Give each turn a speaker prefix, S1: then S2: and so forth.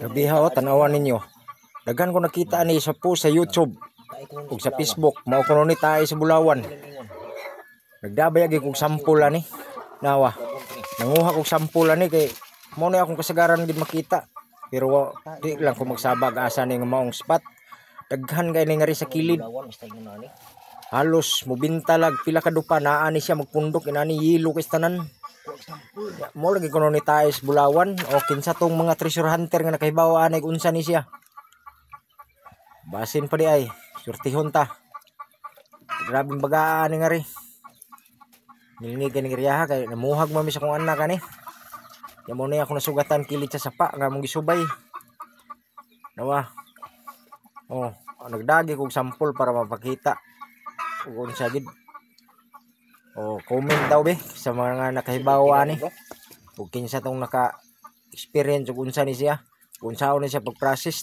S1: Gabi ha, oh, tanawan ninyo. Daghan ko nakita ni sa post sa YouTube ug sa Facebook, mao kuno ni tayo sa Bulawan. Nagdabay agi kog sample ani. Nawa. Nanguha kog sample ani kay mao ni akong kasagaran gid makita. Pero di lang ko magsabag asa ni nga maong spot. Daghan kay ni ngari sa kilid. Halos mobintalag pila ka dupa naa ni siya magpundok inani yelo kay tanan. Mo lagi kuno ni tayo sa Bulawan o kinsa tong mga treasure hunter nga nakahibaw anay unsa ni siya. Basin pa di ay, surtihon ta. Grabing bagaan ni ngari. Nilingig ka ni Griyaha kay namuhag mami sa kong anak ani. Yamo na ako nasugatan kilid sa sapa nga mong gisubay. Nawa. Oh, nagdagi kog sample para mapakita. Ug unsa gid. Oh, comment daw be sa mga nakahibaw ani. Ug kinsa tong naka experience ug unsa ni siya. Unsaon ni siya pag-process.